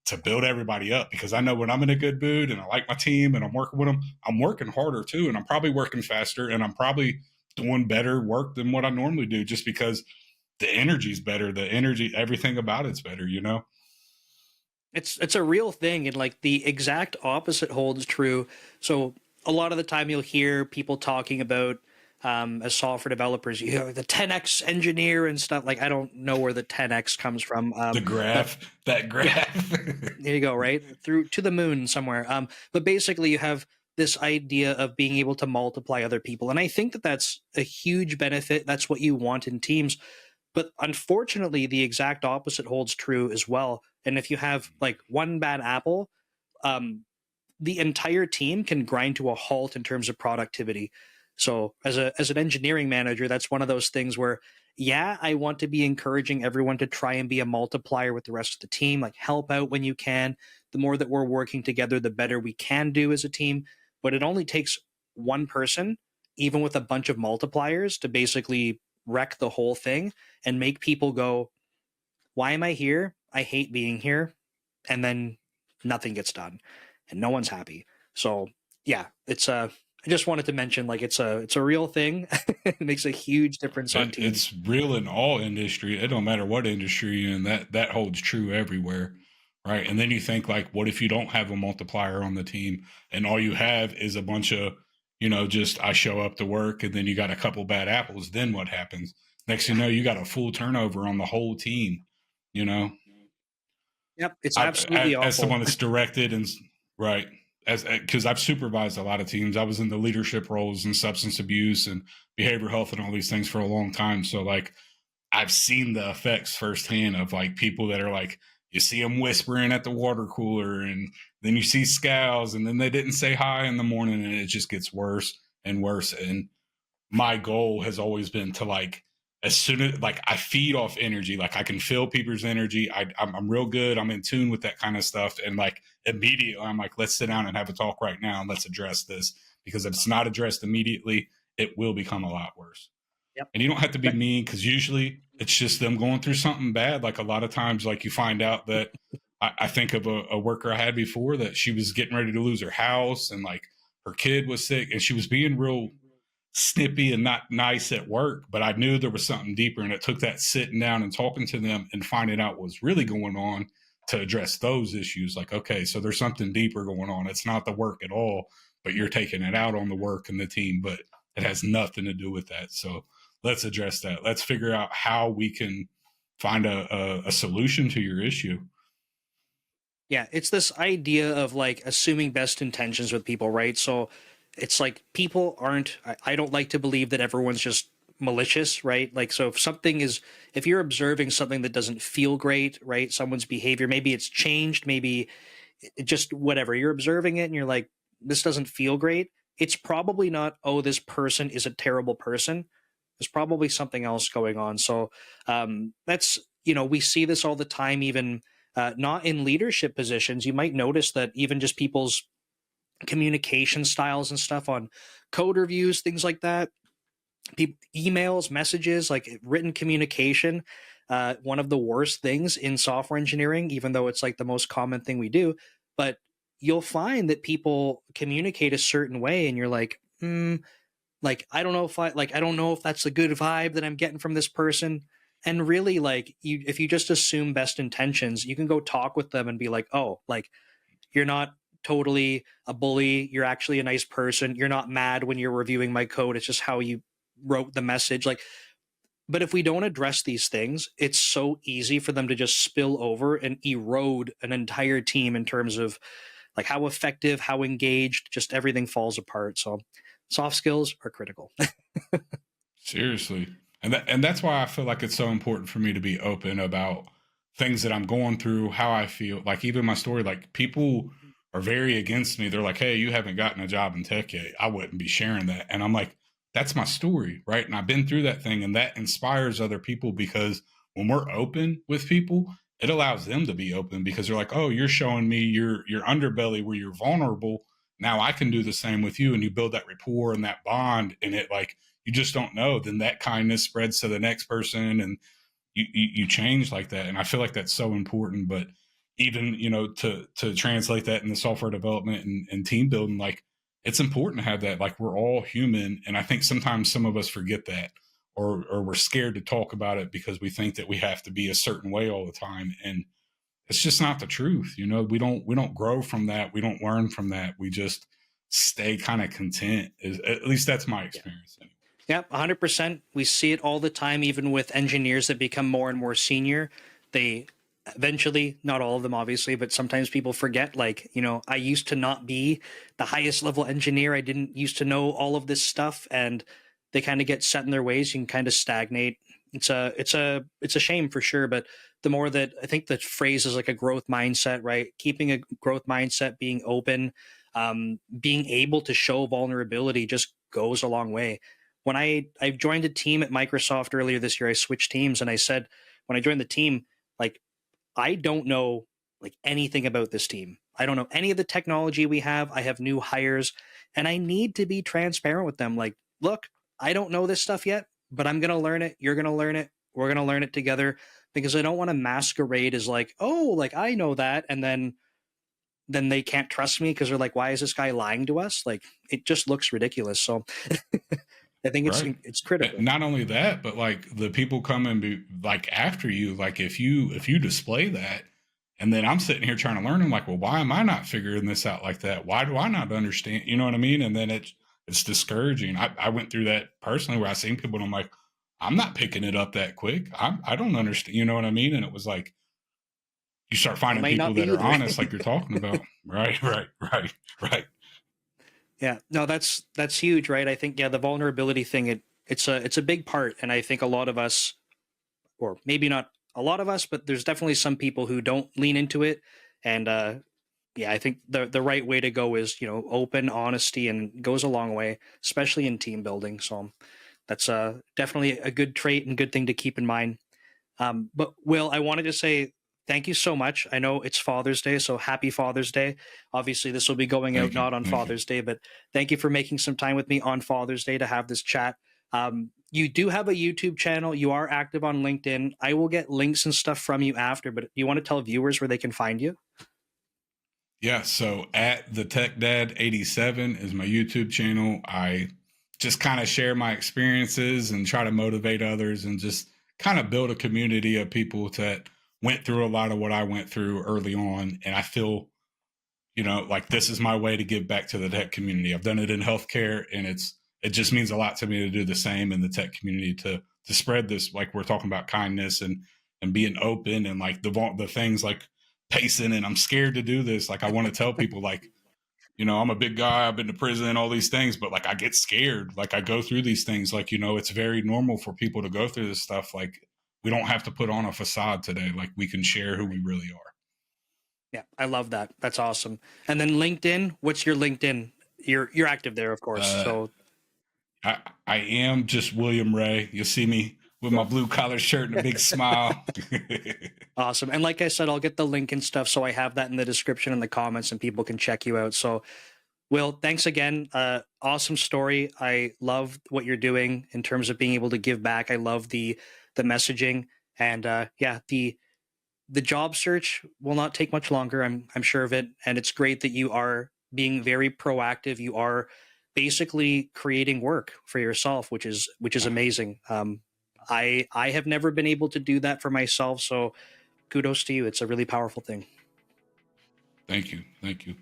to build everybody up because I know when I'm in a good mood and I like my team and I'm working with them, I'm working harder too. And I'm probably working faster and I'm probably doing better work than what I normally do just because the energy's better. The energy, everything about it's better, you know? It's a real thing, and like the exact opposite holds true. So a lot of the time you'll hear people talking about, as software developers, the 10x engineer and stuff. Like I don't know where the 10x comes from, The but graph, that yeah, graph. there you go, right through to the moon somewhere. But basically, you have this idea of being able to multiply other people, and I think that that's a huge benefit. That's what you want in teams. But unfortunately, the exact opposite holds true as well. And if you have like one bad apple, um, the entire team can grind to a halt in terms of productivity. So as an engineering manager, that's one of those things where, yeah, I want to be encouraging everyone to try and be a multiplier with the rest of the team, like help out when you can. The more that we're working together, the better we can do as a team. But it only takes one person, even with a bunch of multipliers, to basically wreck the whole thing and make people go, why am I here? I hate being here. And then nothing gets done and no one's happy. So yeah, I just wanted to mention like it's a real thing. It makes a huge difference on teams. It's real in all industry. It don't matter what industry you're in. That holds true everywhere, right? And then you think like, what if you don't have a multiplier on the team, and all you have is a bunch of, just I show up to work, and then you got a couple bad apples. Then what happens? Next thing Yeah. you know, you got a full turnover on the whole team. You know, Yep. It's I, absolutely as awful. someone that's directed and right, as because I've supervised a lot of teams. I was in the leadership roles in substance abuse and behavioral health and all these things for a long time. So like I've seen the effects firsthand of like people that are like, you see them whispering at the water cooler, and then you see scowls, and then they didn't say hi in the morning, and it just gets worse and worse. And my goal has always been to like, as soon as like I feed off energy, like I can feel people's energy. I'm real good. I'm in tune with that kind of stuff. And like immediately I'm like, let's sit down and have a talk right now and let's address this, because if it's not addressed immediately, it will become a lot worse. Yep. And you don't have to be mean because usually it's just them going through something bad. Like a lot of times, like you find out that I think of a worker I had before that she was getting ready to lose her house, and like her kid was sick, and she was being real snippy and not nice at work. But I knew there was something deeper, and it took that sitting down and talking to them and finding out what was really going on to address those issues. Like, okay, so there's something deeper going on. It's not the work at all, but you're taking it out on the work and the team, but it has nothing to do with that. So let's address that. Let's figure out how we can find a solution to your issue. Yeah, it's this idea of like assuming best intentions with people, right? So it's like people aren't, I don't like to believe that everyone's just malicious, right? Like, so if something is, if you're observing something that doesn't feel great, right? Someone's behavior, maybe it's changed, maybe it just whatever, you're observing it and you're like, this doesn't feel great. It's probably not, oh, this person is a terrible person. There's probably something else going on. So that's, we see this all the time, even not in leadership positions. You might notice that even just people's communication styles and stuff on code reviews, things like that, emails, messages, like written communication. One of the worst things in software engineering, even though it's like the most common thing we do. But you'll find that people communicate a certain way, and you're like, like I don't know if that's a good vibe that I'm getting from this person. And really, like, if you just assume best intentions, you can go talk with them and be like, oh, like, you're not totally a bully, you're actually a nice person, you're not mad when you're reviewing my code, it's just how you wrote the message. Like, but if we don't address these things, it's so easy for them to just spill over and erode an entire team in terms of like how effective, how engaged, just everything falls apart. So soft skills are critical. Seriously. And that's why I feel like it's so important for me to be open about things that I'm going through, how I feel. Like even my story, like people are very against me. They're like, "Hey, you haven't gotten a job in tech yet." I wouldn't be sharing that. And I'm like, that's my story, right? And I've been through that thing, and that inspires other people, because when we're open with people, it allows them to be open, because they're like, "Oh, you're showing me your underbelly where you're vulnerable. Now I can do the same with you." And you build that rapport and that bond, and it like, you just don't know, then that kindness spreads to the next person, and you change like that. And I feel like that's so important. But even, to translate that in the software development and team building, like, it's important to have that. Like, we're all human, and I think sometimes some of us forget that, or we're scared to talk about it because we think that we have to be a certain way all the time. And it's just not the truth. We don't grow from that, we don't learn from that, we just stay kind of content. At least that's my experience. Yeah, 100%. We see it all the time, even with engineers that become more and more senior. They eventually, not all of them, obviously, but sometimes people forget, like, I used to not be the highest level engineer. I didn't used to know all of this stuff. And they kind of get set in their ways. You can kind of stagnate. It's a shame for sure. But the more that I think the phrase is like a growth mindset, right? Keeping a growth mindset, being open, being able to show vulnerability just goes a long way. When I joined a team at Microsoft earlier this year, I switched teams, and I said when I joined the team, like, I don't know like anything about this team. I don't know any of the technology we have. I have new hires, and I need to be transparent with them. Like, look, I don't know this stuff yet, but I'm going to learn it. You're going to learn it. We're going to learn it together, because I don't want to masquerade as like, oh, like I know that. And then they can't trust me because they're like, why is this guy lying to us? Like, it just looks ridiculous. So I think Right. it's critical. Not only that, but like the people come and be like after you, like if you display that, and then I'm sitting here trying to learn, I'm like, well, why am I not figuring this out like that? Why do I not understand? You know what I mean? And then it's discouraging. I went through that personally, where I seen people and I'm like, I'm not picking it up that quick. I don't understand. You know what I mean? And it was like, you start I finding might people not be that are either. honest, like you're talking about. Right, right, right, right. Yeah, no, that's huge, right? I think, yeah, the vulnerability thing, it's a big part, and I think a lot of us, or maybe not a lot of us, but there's definitely some people who don't lean into it. And yeah, I think the right way to go is, open honesty, and goes a long way, especially in team building. So that's definitely a good trait and good thing to keep in mind. But Will, I wanted to say thank you so much. I know it's Father's Day, so happy Father's Day. Obviously, this will be going out Thank you. not on Thank you. Father's Day, but thank you for making some time with me on Father's Day to have this chat. You do have a YouTube channel. You are active on LinkedIn. I will get links and stuff from you after, but you want to tell viewers where they can find you? Yeah, so at the Tech Dad 87 is my YouTube channel. I just kind of share my experiences and try to motivate others, and just kind of build a community of people that went through a lot of what I went through early on. And I feel, like this is my way to give back to the tech community. I've done it in healthcare, and it just means a lot to me to do the same in the tech community, to spread this, like we're talking about, kindness, and and being open, and like the things like pacing, and I'm scared to do this. Like I want to tell people, like, you know, I'm a big guy, I've been to prison, all these things, but like I get scared. Like I go through these things. Like, you know, it's very normal for people to go through this stuff. Like we don't have to put on a facade today. Like we can share who we really are. Yeah, I love that. That's awesome. And then LinkedIn, what's your LinkedIn? You're active there, of course. Uh, So I am just William Ray. You'll see me with my blue collar shirt and a big smile. awesome. And like I said, I'll get the link and stuff, so I have that in the description and the comments, and people can check you out. So, Will, thanks again. Awesome story. I love what you're doing in terms of being able to give back. I love the messaging, and yeah, the job search will not take much longer. I'm sure of it, and it's great that you are being very proactive. You are basically creating work for yourself, which is amazing. I have never been able to do that for myself, so kudos to you. It's a really powerful thing. Thank you. Thank you.